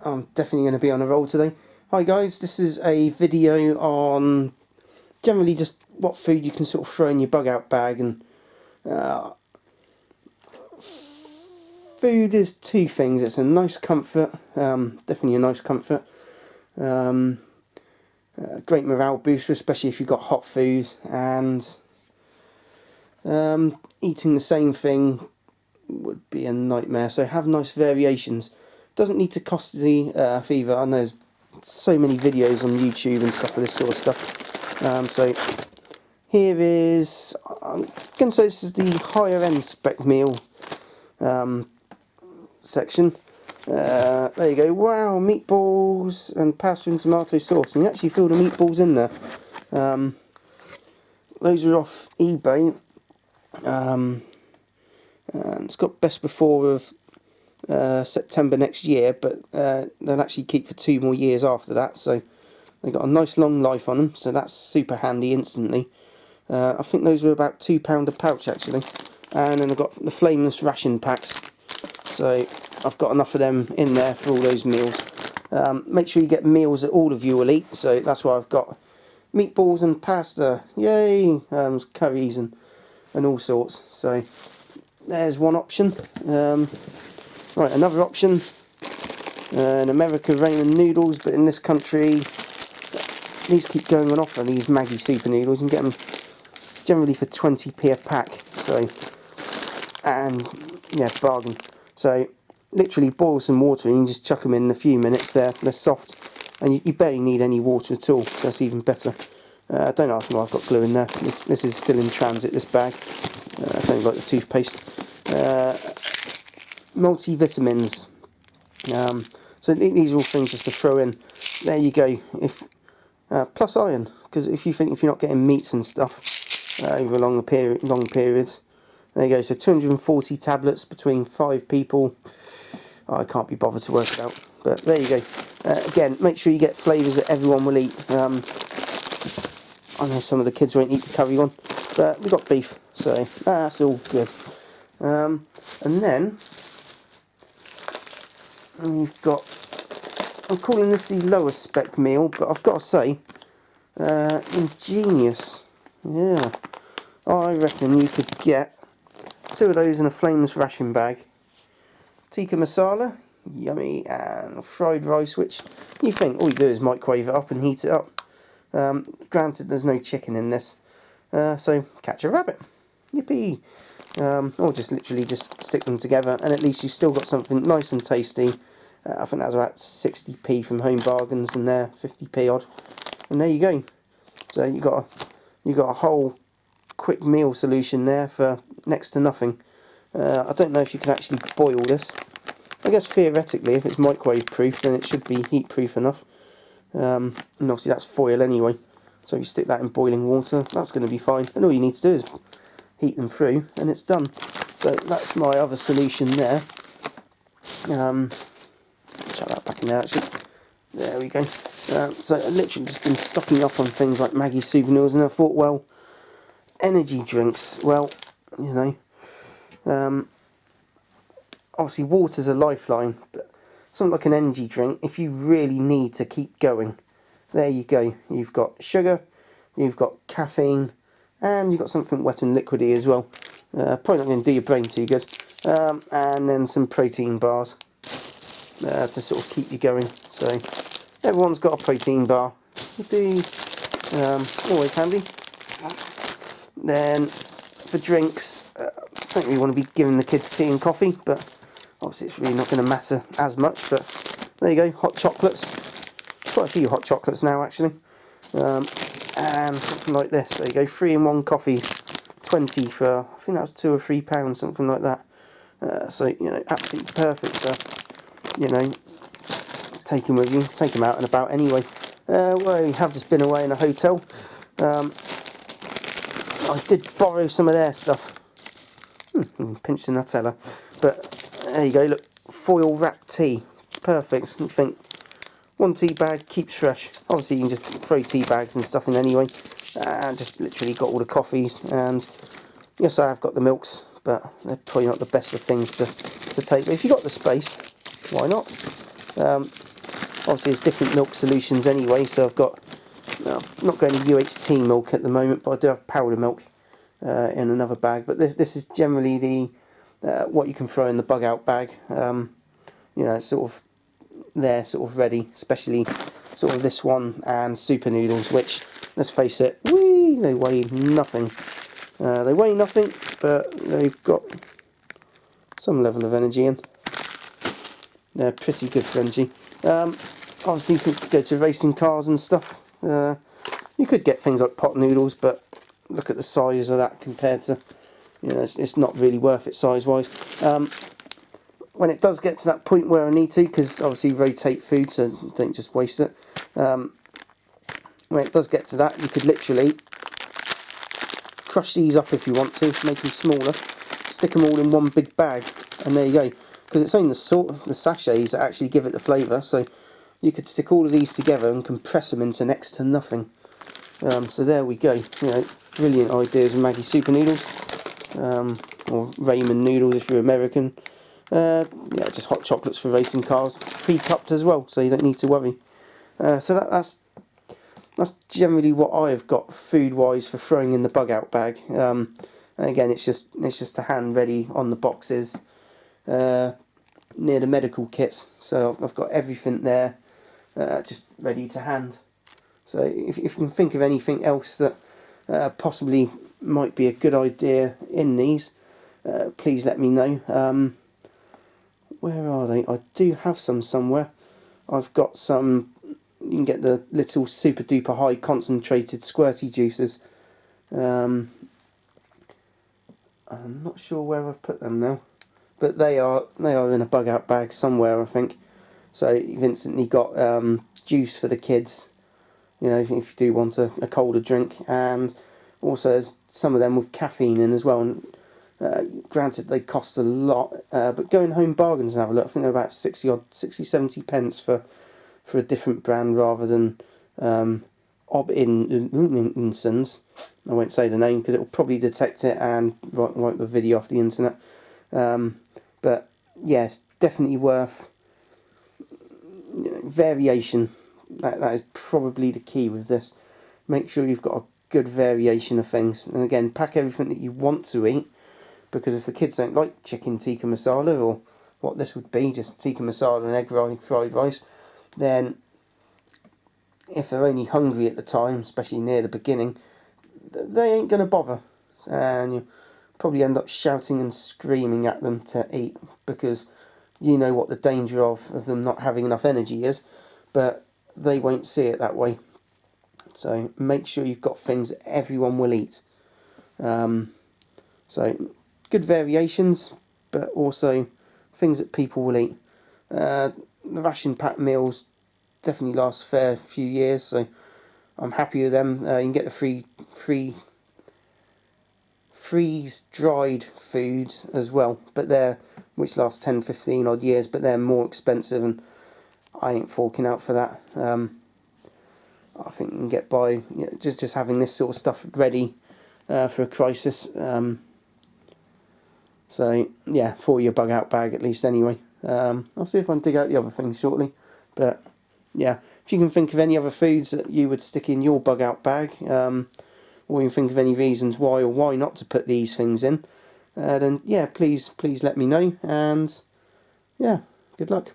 I'm definitely going to be on a roll today. Hi guys, this is a video on generally just what food you can sort of throw in your bug out bag. And food is two things. It's a nice comfort, definitely a nice comfort, great morale booster, especially if you've got hot food, and eating the same thing would be a nightmare. So have nice variations. Doesn't need to cost the either. I know there's so many videos on YouTube and stuff for this sort of stuff. So here is, I'm going to say this is the higher end spec meal section. There you go. Wow, meatballs and pasta and tomato sauce, and you actually feel the meatballs in there. Those are off eBay. And it's got best before of September next year, but they'll actually keep for 2 more years after that, so they've got a nice long life on them, so that's super handy instantly. I think those are about £2 a pouch actually, and then I've got the flameless ration packs, so I've got enough of them in there for all those meals. Make sure you get meals that all of you will eat, so that's why I've got meatballs and pasta, yay, curries and all sorts. So there's one option. Right, another option, in America ramen noodles, but in this country these keep going on offer, these Maggi super noodles. You can get them generally for 20p a pack, so, and yeah, bargain. So literally boil some water and you can just chuck them in a few minutes. They're soft, and you barely need any water at all, so that's even better. Don't ask me why I've got glue in there. This is still in transit, this bag. It's only like the toothpaste. Multivitamins. So these are all things just to throw in. There you go. If plus iron, because if you're not getting meats and stuff over a long period, there you go. So 240 tablets between 5 people. I can't be bothered to work it out, but there you go. Again, make sure you get flavours that everyone will eat. I know some of the kids won't eat the curry one, but we've got beef, so that's all good. And then we've got, I'm calling this the lower spec meal, but I've got to say, ingenious. Yeah, I reckon you could get 2 of those in a flameless ration bag. Tikka masala, yummy, and fried rice, which you think all you do is microwave it up and heat it up. Granted, there's no chicken in this, so catch a rabbit. Yippee! Or just literally just stick them together, and at least you've still got something nice and tasty. I think that was about 60p from Home Bargains, and there 50p odd. And there you go. So you got a whole quick meal solution there for next to nothing. I don't know if you can actually boil this. I guess theoretically, if it's microwave proof, then it should be heat proof enough. And obviously that's foil anyway. So if you stick that in boiling water, that's going to be fine. And all you need to do is heat them through, and it's done. So that's my other solution there. Chuck that back in there actually. There we go. So I've literally just been stocking up on things like Maggi super noodles, and I thought, well, energy drinks, well, you know, obviously water's a lifeline, but something like an energy drink, if you really need to keep going, there you go. You've got sugar, you've got caffeine, and you've got something wet and liquidy as well. Probably not going to do your brain too good. And then some protein bars to sort of keep you going. So everyone's got a protein bar. You do, always handy. Then for drinks, I don't really want to be giving the kids tea and coffee, but obviously it's really not going to matter as much. But there you go, hot chocolates. Quite a few hot chocolates now actually. And something like this. There you go, 3-in-1 coffees, 20 for, I think that was £2 or £3, something like that. So you know, absolutely perfect for, you know, take them with you, take them out and about anyway. Well, we have just been away in a hotel. I did borrow some of their stuff. Pinch the Nutella. But there you go, look, foil wrapped tea, perfect. You think 1 tea bag keeps fresh. Obviously you can just throw tea bags and stuff in anyway. And just literally got all the coffees, and yes, I have got the milks, but they're probably not the best of things to take. But if you've got the space, why not? Obviously there's different milk solutions anyway, so I've got, I'm not going to UHT milk at the moment, but I do have powder milk in another bag. But this is generally the what you can throw in the bug out bag. You know, it's sort of there, sort of ready, especially sort of this one and super noodles, which, let's face it, they weigh nothing. They weigh nothing, but they've got some level of energy in. They're pretty good for energy. Obviously, since you go to racing cars and stuff, you could get things like pot noodles, but look at the size of that compared to, you know, it's not really worth it size-wise. When it does get to that point where I need to, because obviously rotate food, so don't just waste it. When it does get to that, you could literally crush these up if you want to, make them smaller, stick them all in one big bag, and there you go. Because it's only the sachets that actually give it the flavour, so you could stick all of these together and compress them into next to nothing. So there we go. You know, brilliant ideas with Maggi super noodles, or Raymond noodles if you're American. Yeah, just hot chocolates for racing cars, pre-cupped as well, so you don't need to worry. So that's generally what I've got food-wise for throwing in the bug out bag. And again, it's just a hand ready on the boxes near the medical kits. So I've got everything there, just ready to hand. So if you can think of anything else that possibly might be a good idea in these, please let me know. Where are they? I do have some somewhere. I've got some. You can get the little super duper high concentrated squirty juices. I'm not sure where I've put them now, but they are in a bug out bag somewhere, I think. So you've instantly got juice for the kids, you know, if you do want a colder drink, and also there's some of them with caffeine in as well. And granted, they cost a lot, but go in Home Bargains and have a look. I think they're about 60, 70 pence for a different brand rather than Insons. I won't say the name because it will probably detect it and wipe the video off the internet. But yes, definitely worth, you know, variation. That is probably the key with this. Make sure you've got a good variation of things, and again, pack everything that you want to eat. Because if the kids don't like chicken tikka masala, or what this would be, just tikka masala and egg fried rice, then if they're only hungry at the time, especially near the beginning, they ain't going to bother. And you probably end up shouting and screaming at them to eat, because you know what the danger of them not having enough energy is, but they won't see it that way. So make sure you've got things that everyone will eat. So good variations, but also things that people will eat. The ration pack meals definitely last a fair few years, so I'm happy with them. You can get the free freeze-dried foods as well, but which last 10-15 odd years, but they're more expensive, and I ain't forking out for that. I think you can get by, you know, just having this sort of stuff ready for a crisis. So yeah, for your bug out bag at least anyway. I'll see if I can dig out the other things shortly. But yeah, if you can think of any other foods that you would stick in your bug out bag, or you can think of any reasons why or why not to put these things in, then yeah, please let me know, and yeah, good luck.